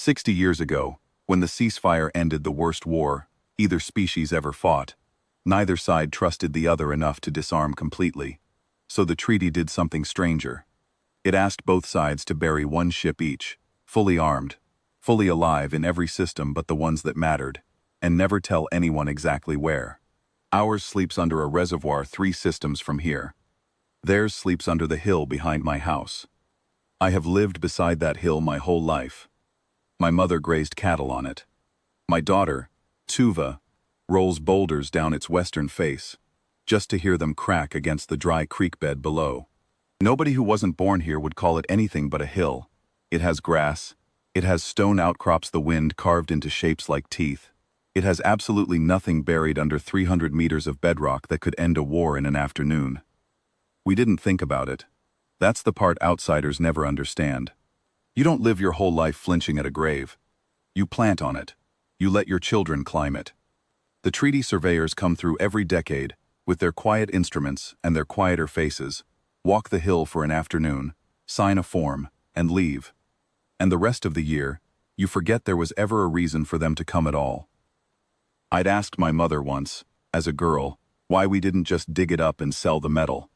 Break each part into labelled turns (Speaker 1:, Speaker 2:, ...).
Speaker 1: 60 years ago, when the ceasefire ended the worst war either species ever fought, neither side trusted the other enough to disarm completely. So the treaty did something stranger. It asked both sides to bury one ship each, fully armed, fully alive in every system but the ones that mattered, and never tell anyone exactly where. Ours sleeps under a reservoir 3 systems from here. Theirs sleeps under the hill behind my house. I have lived beside that hill my whole life. My mother grazed cattle on it. My daughter, Tuva, rolls boulders down its western face, just to hear them crack against the dry creek bed below. Nobody who wasn't born here would call it anything but a hill. It has grass. It has stone outcrops the wind carved into shapes like teeth. It has absolutely nothing buried under 300 meters of bedrock that could end a war in an afternoon. We didn't think about it. That's the part outsiders never understand. You don't live your whole life flinching at a grave. You plant on it. You let your children climb it. The treaty surveyors come through every decade, with their quiet instruments and their quieter faces, walk the hill for an afternoon, sign a form, and leave. And the rest of the year, you forget there was ever a reason for them to come at all. I'd asked my mother once, as a girl, why we didn't just dig it up and sell the metal.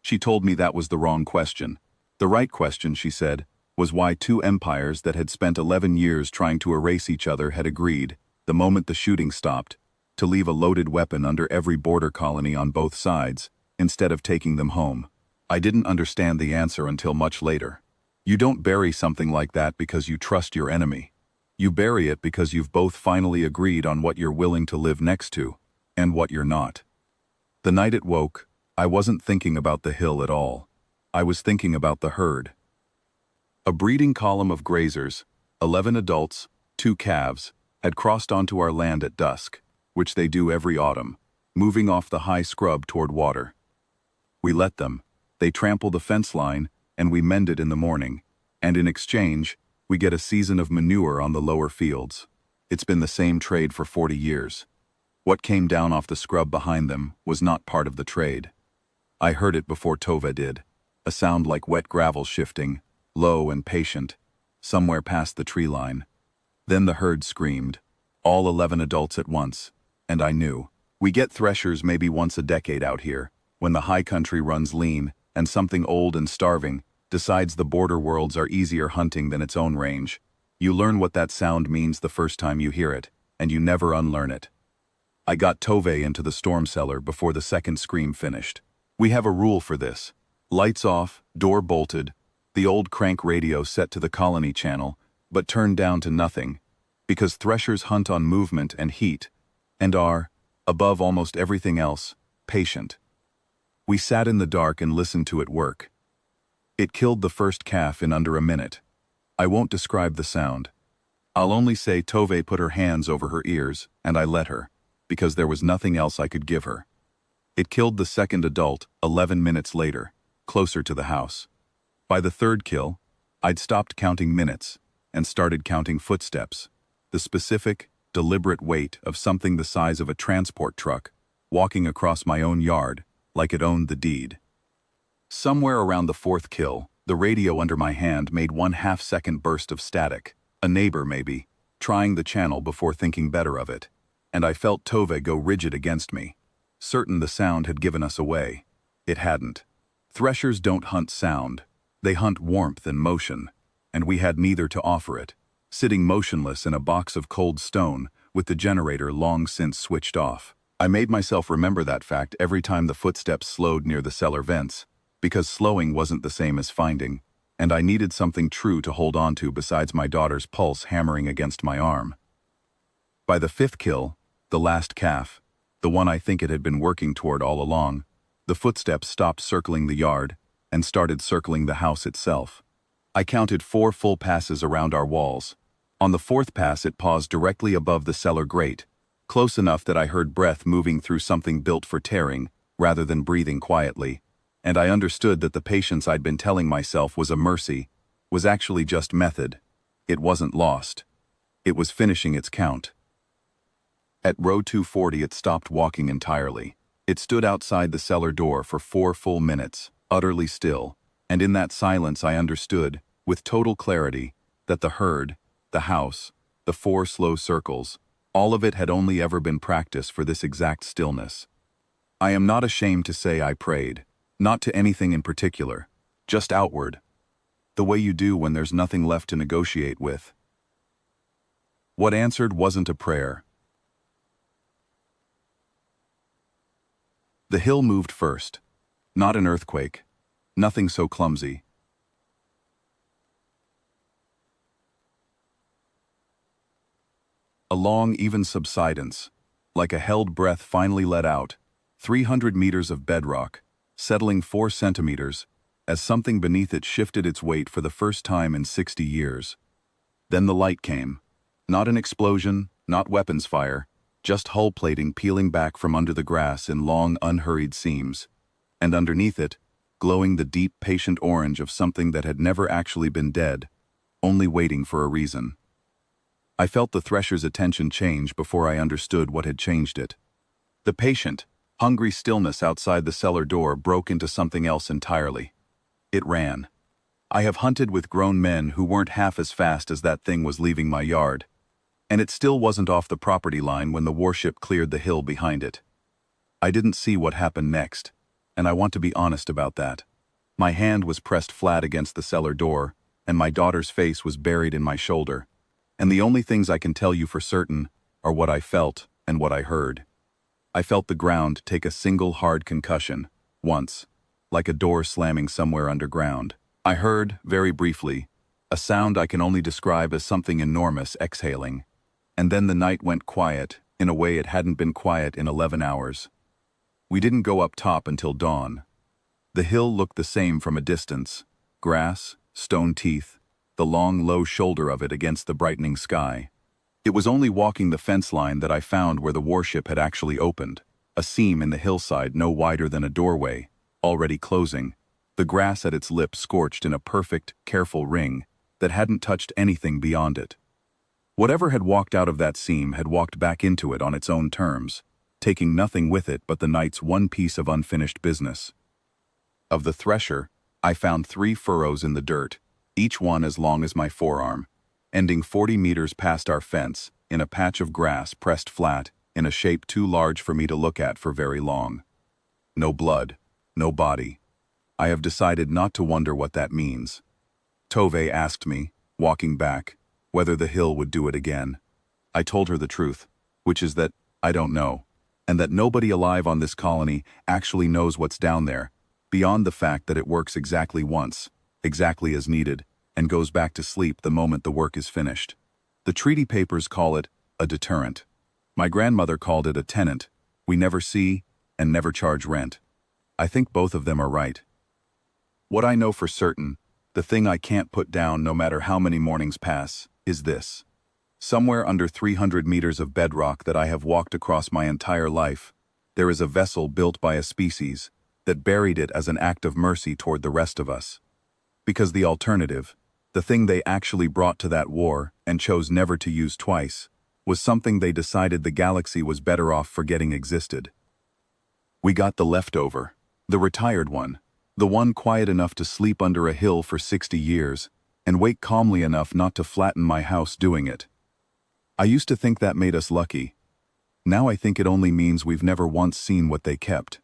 Speaker 1: She told me that was the wrong question. The right question, she said, was why 2 empires that had spent 11 years trying to erase each other had agreed, the moment the shooting stopped, to leave a loaded weapon under every border colony on both sides, instead of taking them home. I didn't understand the answer until much later. You don't bury something like that because you trust your enemy. You bury it because you've both finally agreed on what you're willing to live next to, and what you're not. The night it woke, I wasn't thinking about the hill at all. I was thinking about the herd. A breeding column of grazers, 11 adults, 2 calves, had crossed onto our land at dusk, which they do every autumn, moving off the high scrub toward water. We let them. They trample the fence line, and we mend it in the morning, and in exchange, we get a season of manure on the lower fields. It's been the same trade for 40 years. What came down off the scrub behind them was not part of the trade. I heard it before Tova did, a sound like wet gravel shifting, low and patient, somewhere past the tree line. Then the herd screamed, all 11 adults at once, and I knew. We get threshers maybe once a decade out here, when the high country runs lean, and something old and starving decides the border worlds are easier hunting than its own range. You learn what that sound means the first time you hear it, and you never unlearn it. I got Tove into the storm cellar before the second scream finished. We have a rule for this. Lights off, door bolted, the old crank radio set to the colony channel, but turned down to nothing, because threshers hunt on movement and heat, and are, above almost everything else, patient. We sat in the dark and listened to it work. It killed the first calf in under a minute. I won't describe the sound. I'll only say Tove put her hands over her ears, and I let her, because there was nothing else I could give her. It killed the second adult 11 minutes later, closer to the house. By the third kill, I'd stopped counting minutes and started counting footsteps, the specific, deliberate weight of something the size of a transport truck walking across my own yard like it owned the deed. Somewhere around the 4th kill, the radio under my hand made 1/2 second burst of static, a neighbor maybe, trying the channel before thinking better of it, and I felt Tove go rigid against me, certain the sound had given us away. It hadn't. Threshers don't hunt sound, they hunt warmth and motion, and we had neither to offer it, sitting motionless in a box of cold stone with the generator long since switched off. I made myself remember that fact every time the footsteps slowed near the cellar vents, because slowing wasn't the same as finding, and I needed something true to hold on to besides my daughter's pulse hammering against my arm. By the 5th kill, the last calf, the one I think it had been working toward all along, the footsteps stopped circling the yard and started circling the house itself. I counted 4 full passes around our walls. On the 4th pass it paused directly above the cellar grate, close enough that I heard breath moving through something built for tearing, rather than breathing quietly, and I understood that the patience I'd been telling myself was a mercy, was actually just method. It wasn't lost. It was finishing its count. At row 240 it stopped walking entirely. It stood outside the cellar door for 4 full minutes, utterly still, and in that silence I understood, with total clarity, that the herd, the house, the 4 slow circles, all of it had only ever been practice for this exact stillness. I am not ashamed to say I prayed, not to anything in particular, just outward, the way you do when there's nothing left to negotiate with. What answered wasn't a prayer. The hill moved first. Not an earthquake. Nothing so clumsy. A long, even subsidence, like a held breath finally let out, 300 meters of bedrock, settling 4 centimeters, as something beneath it shifted its weight for the first time in 60 years. Then the light came. Not an explosion, not weapons fire, just hull plating peeling back from under the grass in long, unhurried seams. And underneath it, glowing the deep, patient orange of something that had never actually been dead, only waiting for a reason. I felt the thresher's attention change before I understood what had changed it. The patient, hungry stillness outside the cellar door broke into something else entirely. It ran. I have hunted with grown men who weren't half as fast as that thing was leaving my yard, and it still wasn't off the property line when the warship cleared the hill behind it. I didn't see what happened next, and I want to be honest about that. My hand was pressed flat against the cellar door, and my daughter's face was buried in my shoulder. And the only things I can tell you for certain are what I felt and what I heard. I felt the ground take a single hard concussion, once, like a door slamming somewhere underground. I heard, very briefly, a sound I can only describe as something enormous exhaling. And then the night went quiet, in a way it hadn't been quiet in 11 hours. We didn't go up top until dawn. The hill looked the same from a distance. Grass, stone teeth, the long, low shoulder of it against the brightening sky. It was only walking the fence line that I found where the warship had actually opened, a seam in the hillside no wider than a doorway, already closing, the grass at its lip scorched in a perfect, careful ring that hadn't touched anything beyond it. Whatever had walked out of that seam had walked back into it on its own terms, taking nothing with it but the night's one piece of unfinished business. Of the thresher, I found 3 furrows in the dirt, each one as long as my forearm, ending 40 meters past our fence, in a patch of grass pressed flat, in a shape too large for me to look at for very long. No blood, no body. I have decided not to wonder what that means. Tove asked me, walking back, whether the hill would do it again. I told her the truth, which is that I don't know, and that nobody alive on this colony actually knows what's down there, beyond the fact that it works exactly once, exactly as needed, and goes back to sleep the moment the work is finished. The treaty papers call it a deterrent. My grandmother called it a tenant. We never see and never charge rent. I think both of them are right. What I know for certain, the thing I can't put down no matter how many mornings pass, is this. Somewhere under 300 meters of bedrock that I have walked across my entire life, there is a vessel built by a species that buried it as an act of mercy toward the rest of us. Because the alternative, the thing they actually brought to that war and chose never to use twice, was something they decided the galaxy was better off forgetting existed. We got the leftover, the retired one, the one quiet enough to sleep under a hill for 60 years and wake calmly enough not to flatten my house doing it. I used to think that made us lucky. Now I think it only means we've never once seen what they kept.